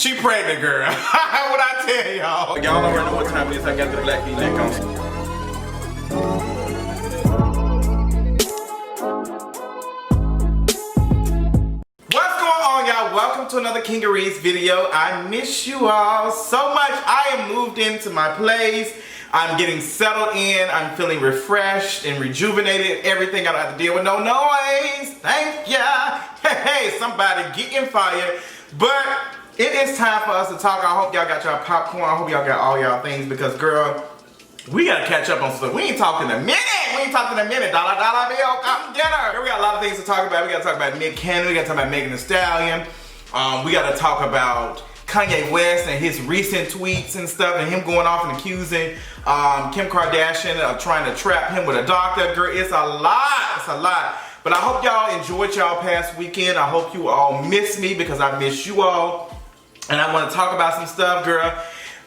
She pregnant, girl. What I tell y'all? Y'all already know what time it is. I got the black V-neck on. What's going on, y'all? Welcome to another Kingeries video. I miss you all so much. I am moved into my place. I'm getting settled in. I'm feeling refreshed and rejuvenated. Everything I don't have to deal with no noise. Thank ya. Hey, somebody getting fired. But it is time for us to talk. I hope y'all got y'all popcorn. I hope y'all got all y'all things because, girl, we gotta catch up on stuff. We ain't talking a minute. We ain't talking a minute. Dollar bill, come get her. We got a lot of things to talk about. We gotta talk about Nick Cannon. We gotta talk about Megan Thee Stallion. We gotta talk about Kanye West and his recent tweets and stuff, and him going off and accusing Kim Kardashian of trying to trap him with a doctor. Girl, it's a lot. It's a lot. But I hope y'all enjoyed y'all past weekend. I hope you all miss me because I miss you all. And I want to talk about some stuff, girl.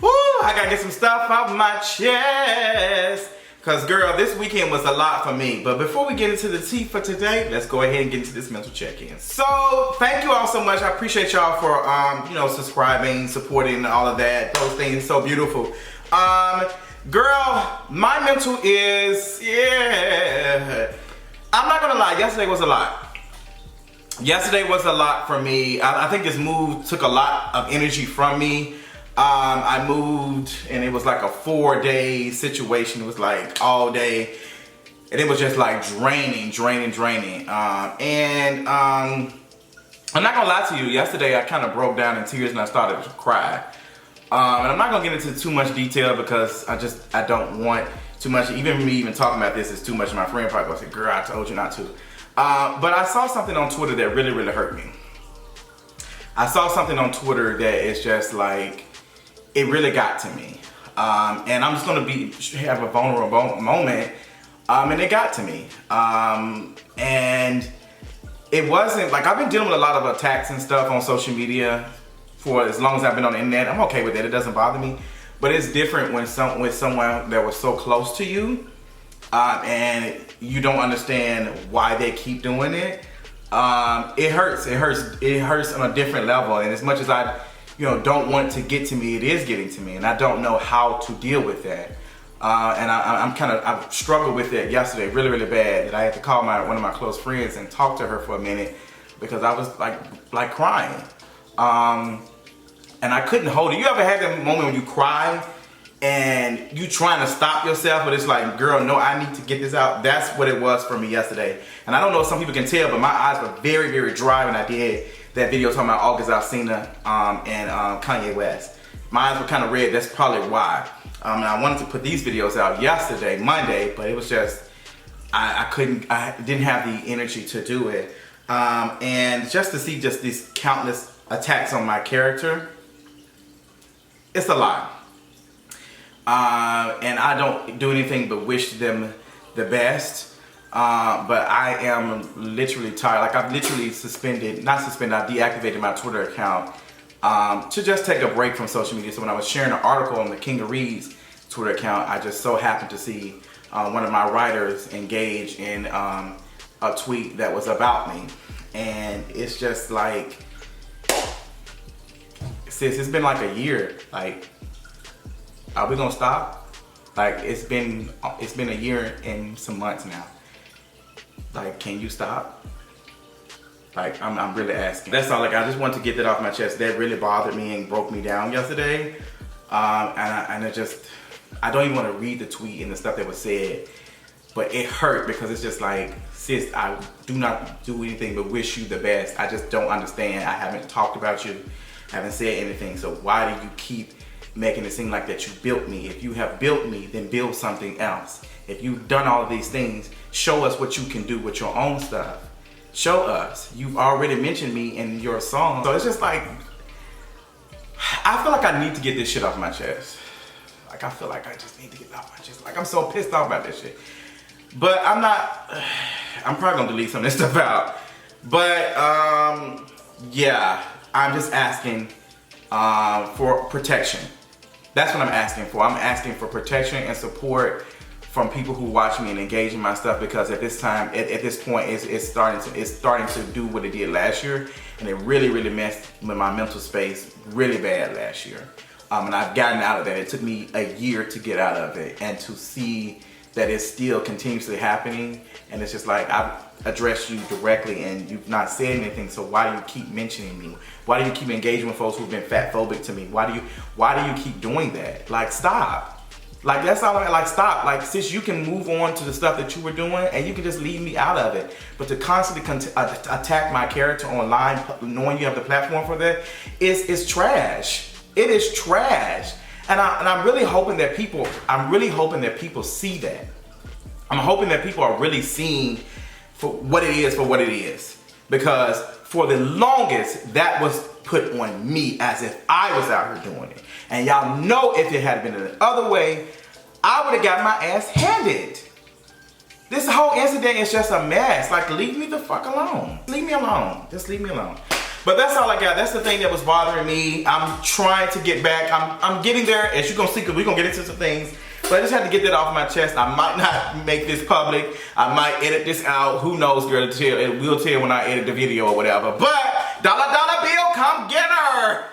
Woo, I gotta get some stuff off my chest. Cause girl, this weekend was a lot for me. But before we get into the tea for today, let's go ahead and get into this mental check-in. So, thank you all so much. I appreciate y'all for, subscribing, supporting, all of that. Those things, so beautiful. Girl, my mental is, I'm not gonna lie, yesterday was a lot. Yesterday was a lot for me. I think this move took a lot of energy from me. I moved and it was like a 4-day situation. It was like all day. And it was just like draining. I'm not gonna lie to you, yesterday I kind of broke down in tears and I started to cry. And I'm not gonna get into too much detail because I don't want too much. Even me even talking about this is too much. My friend probably gonna say, girl, I told you not to. But I saw something on Twitter that really hurt me. I saw something on Twitter that is just like, it really got to me. And I'm just gonna have a vulnerable moment. And it got to me. And it wasn't, like, I've been dealing with a lot of attacks and stuff on social media for as long as I've been on the internet. I'm okay with that, it doesn't bother me. But it's different when with someone that was so close to you, and you don't understand why they keep doing it. It hurts on a different level. And as much as I don't want to get to me, it is getting to me, and I don't know how to deal with that. And I've struggled with it yesterday really bad, that I had to call one of my close friends and talk to her for a minute because I was like crying. And I couldn't hold it. You ever had that moment when you cry and you trying to stop yourself, but it's like, girl, no, I need to get this out? That's what it was for me yesterday. And I don't know if some people can tell, but my eyes were very dry when I did that video talking about August Alsina and Kanye West. My eyes were kind of red, that's probably why. And I wanted to put these videos out yesterday, Monday, but it was just, I didn't have the energy to do it. And just to see just these countless attacks on my character, it's a lot. And I don't do anything but wish them the best. But I am literally tired. Like, I've literally I've deactivated my Twitter account to just take a break from social media. So when I was sharing an article on the Kingeries Twitter account, I just so happened to see one of my writers engage in a tweet that was about me. And it's just like, sis, it's been like a year. Like, are we gonna stop? Like, it's been a year and some months now. Like, can you stop? Like, I'm really asking. That's all. Like, I just wanted to get that off my chest. That really bothered me and broke me down yesterday. And I don't even want to read the tweet and the stuff that was said, but it hurt because it's just like, sis, I do not do anything but wish you the best. I just don't understand. I haven't talked about you, haven't said anything. So why do you keep making it seem like that you built me? If you have built me, then build something else. If you've done all of these things, show us what you can do with your own stuff. Show us. You've already mentioned me in your song. So it's just like, I feel like I need to get this shit off my chest. Like, I feel like I just need to get it off my chest. Like, I'm so pissed off about this shit. But I'm probably gonna delete some of this stuff out. But, yeah, I'm just asking for protection. That's what I'm asking for. I'm asking for protection and support from people who watch me and engage in my stuff, because at this time, at this point, it's starting to do what it did last year, and it really messed with my mental space really bad last year. And I've gotten out of that. It took me a year to get out of it, and to see that it's still continuously happening, and it's just like, I've addressed you directly and you've not said anything, so why do you keep mentioning me? Why do you keep engaging with folks who've been fat phobic to me? Why do you keep doing that? Like, stop. Like, that's all I like, stop. Like, sis, you can move on to the stuff that you were doing and you can just leave me out of it. But to constantly attack my character online, knowing you have the platform for that, is trash. It is trash. And I'm really hoping that people see that. I'm hoping that people are really seeing for what it is. Because for the longest, that was put on me as if I was out here doing it. And y'all know, if it had been the other way, I would have got my ass handed. This whole incident is just a mess. Like, leave me the fuck alone. Leave me alone. Just leave me alone. But that's all I got. That's the thing that was bothering me. I'm trying to get back. I'm getting there, as you're gonna see, because we're gonna get into some things. But I just had to get that off my chest. I might not make this public. I might edit this out. Who knows, girl? It will tell when I edit the video or whatever. But dollar bill, come get her.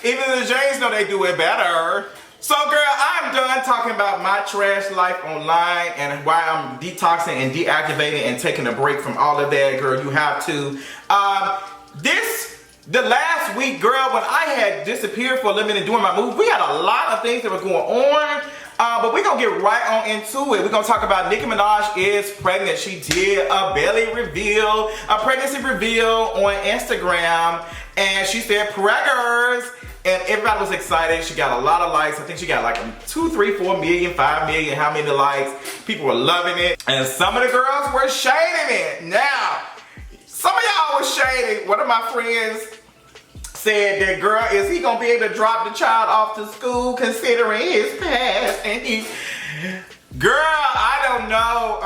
Even the Jays know they do it better. So, girl, I'm done talking about my trash life online and why I'm detoxing and deactivating and taking a break from all of that, girl. You have to. The last week, girl, when I had disappeared for a little minute doing my move, we had a lot of things that were going on. But we're going to get right on into it. We're going to talk about Nicki Minaj is pregnant. She did a belly reveal, a pregnancy reveal on Instagram. And she said, "PREGGERS." And everybody was excited. She got a lot of likes. I think she got like 2, 3, 4 million, 5 million, how many likes. People were loving it. And some of the girls were shading it. Now, some of y'all was shading. One of my friends said that, girl, is he gonna be able to drop the child off to school considering his past? And he, girl, I don't know.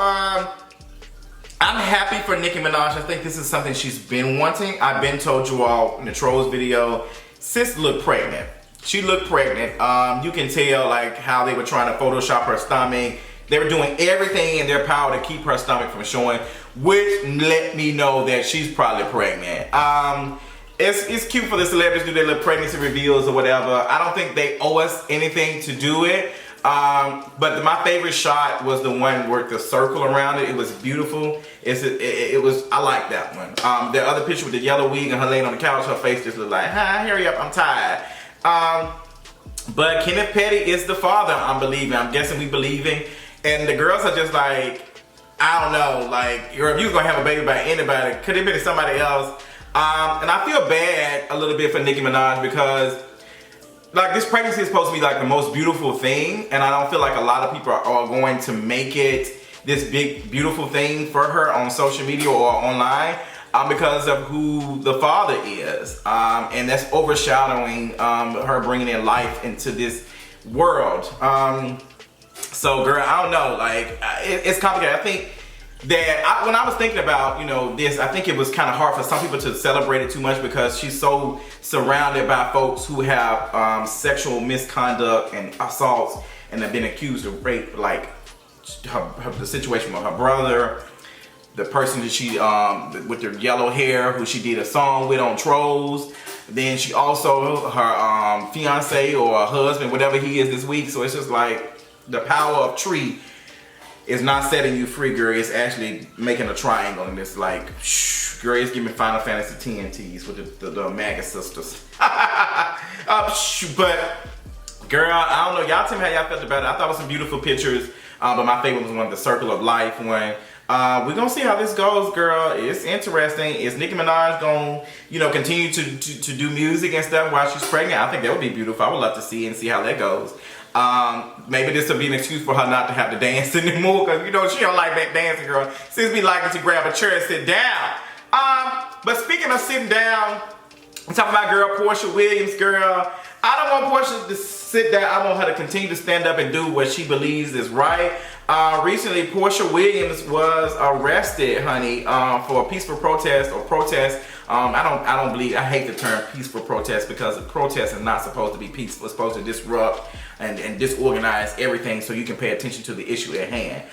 I'm happy for Nicki Minaj. I think this is something she's been wanting. I've been told you all in the Trolls video, sis looked pregnant. She looked pregnant. You can tell like how they were trying to Photoshop her stomach. They were doing everything in their power to keep her stomach from showing, which let me know that she's probably pregnant. It's cute for the celebrities to do their little pregnancy reveals or whatever. I don't think they owe us anything to do it. But my favorite shot was the one with the circle around it. It was beautiful. I like that one. The other picture with the yellow wig and her laying on the couch, her face just looked like, hi, hurry up, I'm tired. But Kenneth Petty is the father, I'm believing. I'm guessing we believing. And the girls are just like, I don't know, like, if you was gonna have a baby by anybody, could it have been somebody else? And I feel bad a little bit for Nicki Minaj because like this pregnancy is supposed to be like the most beautiful thing, and I don't feel like a lot of people are going to make it this big beautiful thing for her on social media or online because of who the father is, and that's overshadowing her bringing in life into this world. So girl, I don't know, like it's complicated. I think that when I was thinking about, you know, this, I think it was kind of hard for some people to celebrate it too much because she's so surrounded by folks who have sexual misconduct and assaults and have been accused of rape, like the situation with her brother, the person that she, with the yellow hair, who she did a song with on Trolls. Then she also, her fiance or husband, whatever he is this week. So it's just like the power of tree is not setting you free, girl. It's actually making a triangle, and it's like, shh, girl, it's giving Final Fantasy TNTs with the MAGA sisters. But girl, I don't know. Y'all tell me how y'all felt about it. I thought it was some beautiful pictures, but my favorite was one of the Circle of Life one. We're gonna see how this goes, girl. It's interesting. Is Nicki Minaj gonna, you know, continue to do music and stuff while she's pregnant? I think that would be beautiful. I would love to see how that goes. Maybe this will be an excuse for her not to have to dance anymore, because you know she don't like that dancing, girl. Sis be liking to grab a chair and sit down. But speaking of sitting down, I'm talking about girl Porsha Williams, girl. I don't want Porsha to sit down. I want her to continue to stand up and do what she believes is right. Recently, Porsha Williams was arrested, honey, for a peaceful protest or protest. I don't believe, I hate the term peaceful protest because a protest is not supposed to be peaceful. It's supposed to disrupt and disorganize everything so you can pay attention to the issue at hand.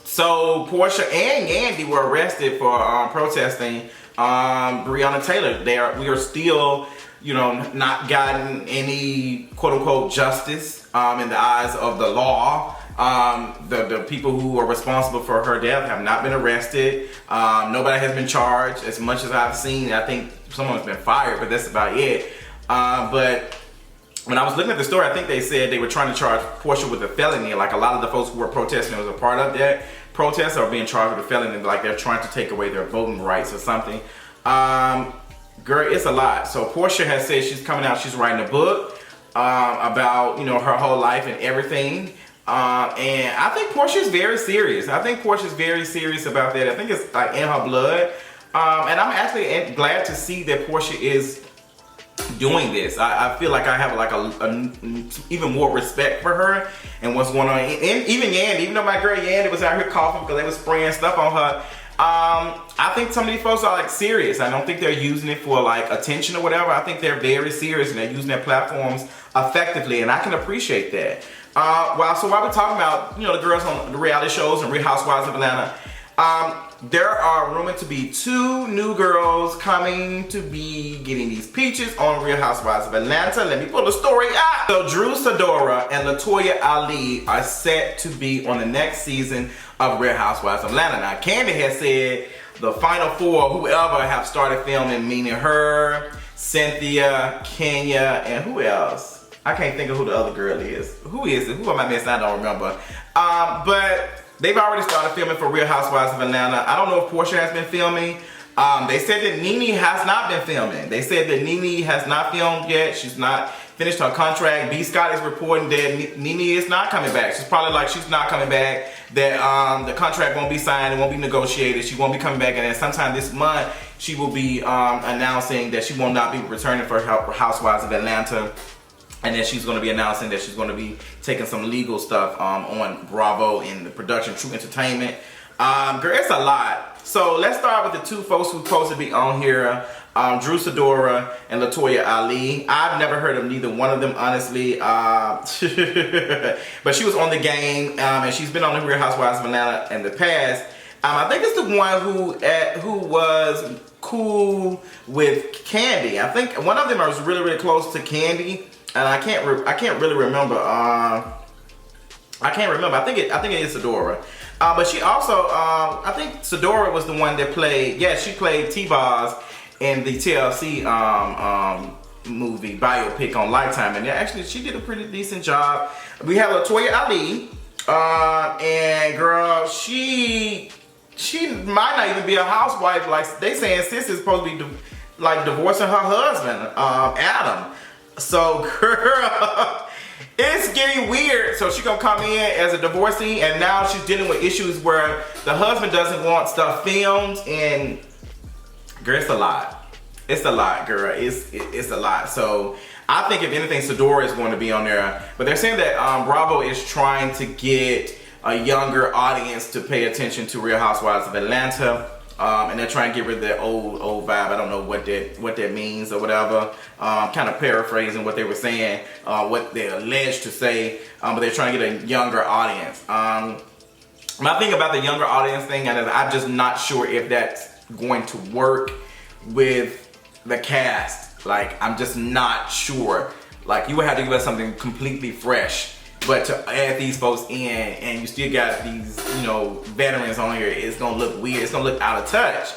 So Porsha and Yandy were arrested for protesting Breonna Taylor. We are still, you know, not gotten any quote unquote justice in the eyes of the law. The people who are responsible for her death have not been arrested. Nobody has been charged as much as I've seen. I think someone's been fired, but that's about it. But when I was looking at the story, I think they said they were trying to charge Porsha with a felony. Like a lot of the folks who were protesting was a part of that protest are being charged with a felony. Like they're trying to take away their voting rights or something. Girl, it's a lot. So Porsha has said she's coming out, she's writing a book about, you know, her whole life and everything. And I think Porsha is very serious. I think Porsha is very serious about that. I think it's like in her blood. And I'm actually glad to see that Porsha is doing this. I feel like I have like a even more respect for her and what's going on. And even Yandy, even though my girl Yandy was out here coughing because they was spraying stuff on her, I think some of these folks are like serious. I don't think they're using it for like attention or whatever. I think they're very serious and they're using their platforms effectively, and I can appreciate that. So while we're talking about, you know, the girls on the reality shows and Real Housewives of Atlanta, there are rumored to be 2 new girls coming to be getting these peaches on Real Housewives of Atlanta. Let me pull the story out. So Drew Sidora and Latoya Ali are set to be on the next season of Real Housewives of Atlanta. Now, Kandi has said the final 4, whoever have started filming, meaning her, Cynthia, Kenya, and who else? I can't think of who the other girl is. Who is it? Who am I missing? I don't remember. But they've already started filming for Real Housewives of Atlanta. I don't know if Porsha has been filming. They said that Nene has not been filming. They said that Nene has not filmed yet. She's not finished her contract. B. Scott is reporting that Nene is not coming back. She's probably like she's not coming back. That the contract won't be signed. It won't be negotiated. She won't be coming back. And then sometime this month, she will be announcing that she will not be returning for Housewives of Atlanta. And then she's going to be announcing that she's going to be taking some legal stuff on Bravo and the production, True Entertainment. Girl, it's a lot. So let's start with the 2 folks who's supposed to be on here. Drew Sidora and Latoya Ali. I've never heard of neither one of them, honestly. But she was on the game, and she's been on the Real Housewives of Atlanta in the past. I think it's the one who was cool with Kandi. I think one of them was really, really close to Kandi. And I can't really remember. I think it is Sidora. But she also, I think Sidora was the one that played. Yeah, she played T-Boz in the TLC movie biopic on Lifetime, and actually she did a pretty decent job. We have Latoya Ali, and girl, she might not even be a housewife. Like they saying, sis is supposed to be like divorcing her husband, Adam. So girl, it's getting weird. So she gonna come in as a divorcee, and now she's dealing with issues where the husband doesn't want stuff filmed, and girl, it's a lot. It's a lot, girl. It's a lot. So I think if anything, Sidora is going to be on there. But they're saying that Bravo is trying to get a younger audience to pay attention to Real Housewives of Atlanta. And they're trying to get rid of that old vibe. I don't know what that means or whatever. Kind of paraphrasing what they were saying, what they alleged to say, but they're trying to get a younger audience. My thing about the younger audience thing, and I'm just not sure if that's going to work with the cast. Like, I'm just not sure. Like, you would have to give us something completely fresh. But to add these folks in, and you still got these, you know, veterans on here, it's gonna look weird. It's gonna look out of touch.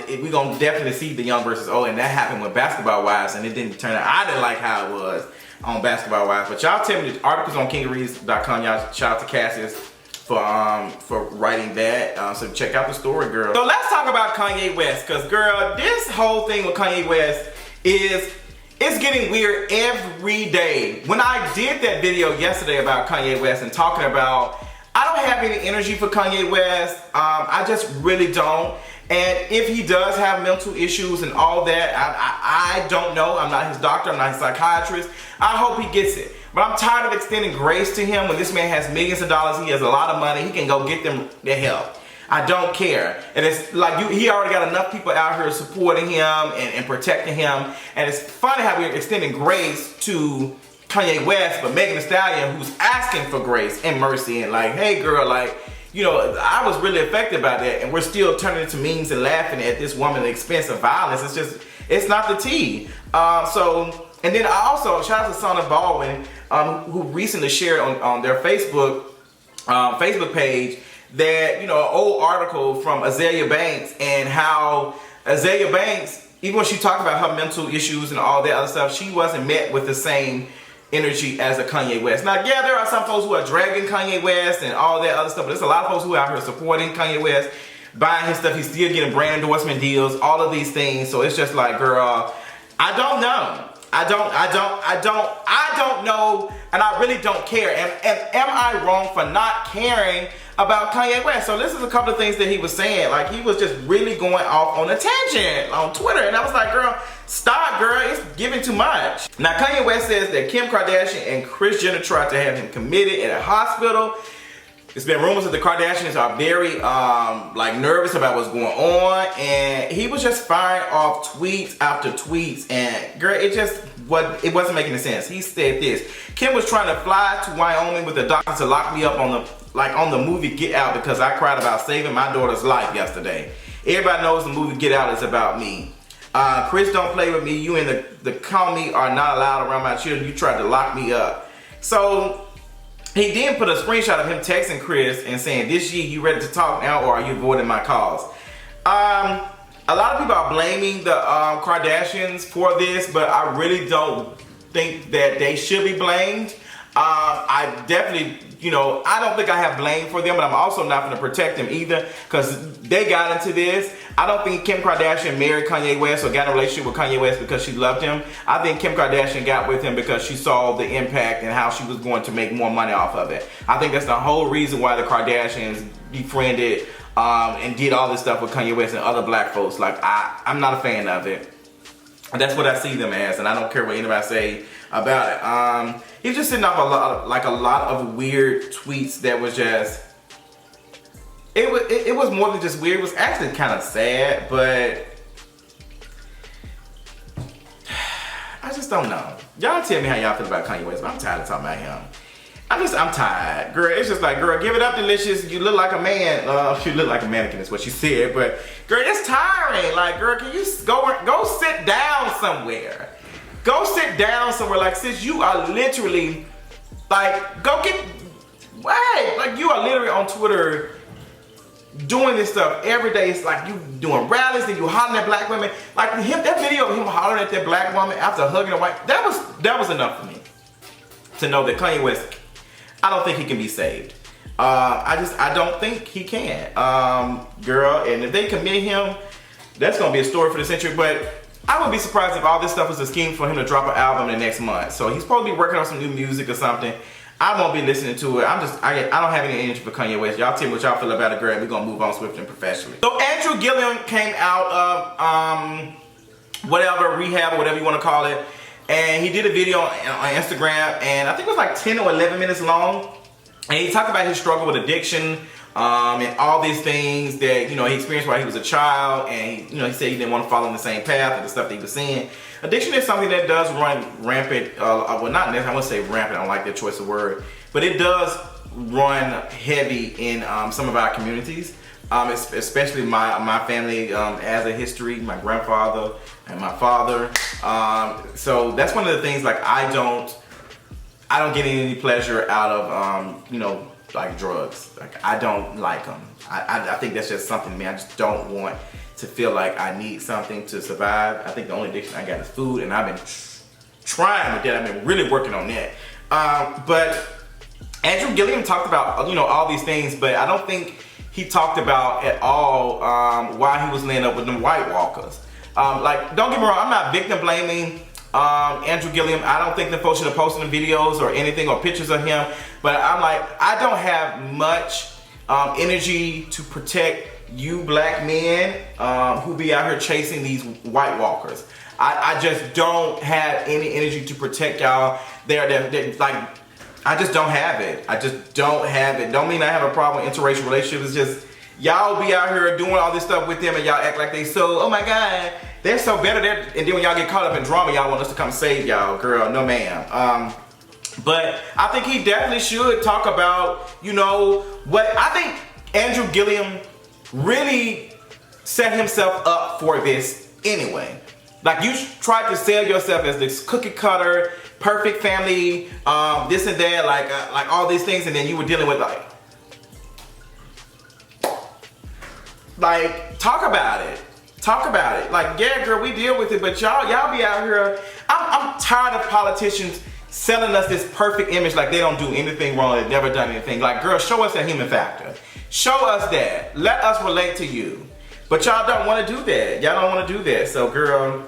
We're gonna definitely see the young versus old, and that happened with Basketball Wives, and it didn't turn out. I didn't like how it was on Basketball Wives. But y'all tell me the articles on kingareads.com. Y'all shout out to Cassius for writing that. So check out the story, girl. So let's talk about Kanye West, cause girl, this whole thing with Kanye West is. It's getting weird every day. When I did that video yesterday about Kanye West and talking about, I don't have any energy for Kanye West. I just really don't. And if he does have mental issues and all that, I don't know. I'm not his doctor. I'm not his psychiatrist. I hope he gets it. But I'm tired of extending grace to him when this man has millions of dollars. He has a lot of money. He can go get them their help. I don't care. And it's like he already got enough people out here supporting him and protecting him. And it's funny how we're extending grace to Kanye West, but Megan Thee Stallion, who's asking for grace and mercy and like, hey girl, like, you know, I was really affected by that, and we're still turning into memes and laughing at this woman at the expense of violence. It's just, it's not the tea. And then I also, shout out to Sonna Baldwin, who recently shared on their Facebook page that, you know, an old article from Azalea Banks, and how Azalea Banks, even when she talked about her mental issues and all that other stuff, she wasn't met with the same energy as a Kanye West. Now, yeah, there are some folks who are dragging Kanye West and all that other stuff, but there's a lot of folks who are out here supporting Kanye West, buying his stuff. He's still getting brand endorsement deals, all of these things. So it's just like, girl, I don't know. I don't know, and I really don't care. And am I wrong for not caring about Kanye West? So this is a couple of things that he was saying. Like, he was just really going off on a tangent on Twitter, and I was like, girl, stop, girl, it's giving too much. Now, Kanye West says that Kim Kardashian and Kris Jenner tried to have him committed in a hospital. There's been rumors that the Kardashians are very like nervous about what's going on, and he was just firing off tweets after tweets, and girl, it wasn't making any sense. He said this: Kim was trying to fly to Wyoming with the doctor to lock me up on the movie Get Out because I cried about saving my daughter's life yesterday. Everybody knows the movie Get Out is about me. Kris, don't play with me. You and the call me are not allowed around my children. You tried to lock me up. So he then put a screenshot of him texting Kris and saying, this year, you ready to talk now, or are you avoiding my calls? A lot of people are blaming the Kardashians for this, but I really don't think that they should be blamed. I definitely, you know, I don't think I have blame for them, but I'm also not going to protect them either, because they got into this. I don't think Kim Kardashian married Kanye West or got in a relationship with Kanye West because she loved him. I think Kim Kardashian got with him because she saw the impact and how she was going to make more money off of it. I think that's the whole reason why the Kardashians befriended and did all this stuff with Kanye West and other black folks. Like, I'm not a fan of it. And that's what I see them as, and I don't care what anybody say about it. He was just sitting off a lot of weird tweets that was just, it was more than just weird. It was actually kind of sad, but I just don't know. Y'all tell me how y'all feel about Kanye West, but I'm tired of talking about him. I'm tired. Girl, it's just like, girl, give it up, Delicious. You look like a man. You look like a mannequin is what she said, but girl, it's tiring. Like, girl, can you go sit down somewhere? Go sit down somewhere. Like, sis, you are literally, like, go get, wait, like, you are literally on Twitter doing this stuff every day. It's like you doing rallies and you hollering at black women. Like that video of him hollering at that black woman after hugging a white, that was enough for me to know that Kanye West, I don't think he can be saved. I don't think he can. Girl, and if they commit him, that's gonna be a story for the century. But I wouldn't be surprised if all this stuff was a scheme for him to drop an album in the next month. So he's supposed to be working on some new music or something. I won't be listening to it. I don't have any energy for Kanye West. Y'all tell me what y'all feel about it, girl. We're gonna move on swift and professionally. So Andrew Gilliam came out of whatever rehab or whatever you want to call it, and he did a video on Instagram, and I think it was like 10 or 11 minutes long, and he talked about his struggle with addiction and all these things that, you know, he experienced while he was a child, and he said he didn't want to follow in the same path and the stuff that he was seeing. Addiction is something that does run rampant, well, not necessarily, I wouldn't say rampant, I don't like that choice of word, but it does run heavy in some of our communities, especially my family has a history, my grandfather and my father. So that's one of the things, like, I don't get any pleasure out of, like drugs. Like, I don't like them. I think that's just something to me. I just don't want to feel like I need something to survive. I think the only addiction I got is food, and I've been trying with that. I've been really working on that. But Andrew Gilliam talked about, all these things, but I don't think he talked about at all why he was laying up with them White Walkers. Like, don't get me wrong, I'm not victim blaming Andrew Gilliam. I don't think the folks should have posted the videos or anything or pictures of him, but I'm like, I don't have much energy to protect you black men who be out here chasing these white walkers. I just don't have any energy to protect y'all. They're like, I just don't have it. I just don't have it. Don't mean I have a problem with interracial relationships. It's just y'all be out here doing all this stuff with them and y'all act like they so, oh my God, they're so better. And then when y'all get caught up in drama, y'all want us to come save y'all. Girl, no ma'am. But I think he definitely should talk about, you know, what I think Andrew Gilliam really set himself up for this anyway. Like, you tried to sell yourself as this cookie cutter, perfect family, this and that, like all these things, and then you were dealing with like talk about it. Talk about it. Like, yeah, girl, we deal with it, but y'all be out here. I'm tired of politicians selling us this perfect image like they don't do anything wrong, they've never done anything. Like, girl, show us that human factor. Show us that. Let us relate to you. But y'all don't want to do that. Y'all don't want to do that. So, girl,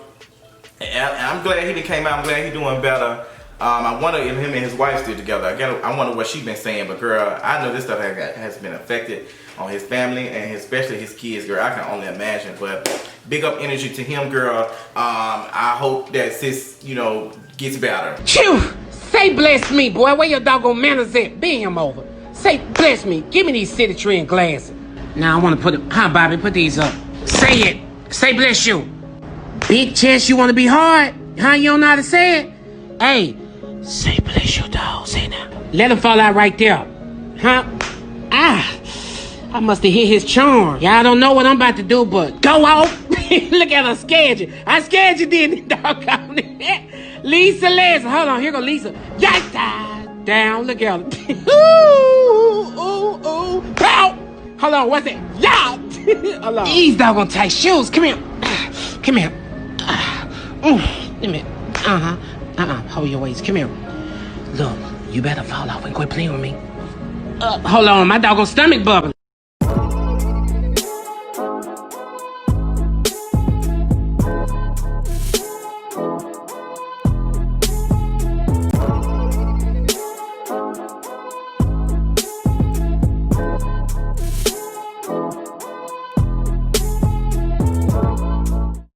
I'm glad he came out. I'm glad he's doing better. I wonder if him and his wife still together. I wonder what she's been saying. But, girl, I know this stuff has been affected on his family and especially his kids, girl. I can only imagine. But big up energy to him, girl. I hope that sis, you know, gets better. Phew! Say bless me, boy. Where your doggone manners at? Bring him over. Say bless me. Give me these city trend glasses. Now I want to put them. Huh, Bobby? Put these up. Say it. Say bless you. Big chest, you want to be hard? Huh? You don't know how to say it? Hey, say bless you, dog. Say now. Let him fall out right there. Huh? I must have hit his charm. Y'all don't know what I'm about to do, but go off. Look at her, scared you. I scared you, didn't doggone it. Lisa, hold on, here go Lisa. Yikes, down, look at her. Ooh, pow. Hold on, what's it? Yeah. Hold on. These doggone tight shoes, come here. Come here. Wait a minute. Hold your waist, come here. Look, you better fall off and quit playing with me. Hold on, my doggone stomach bubbling.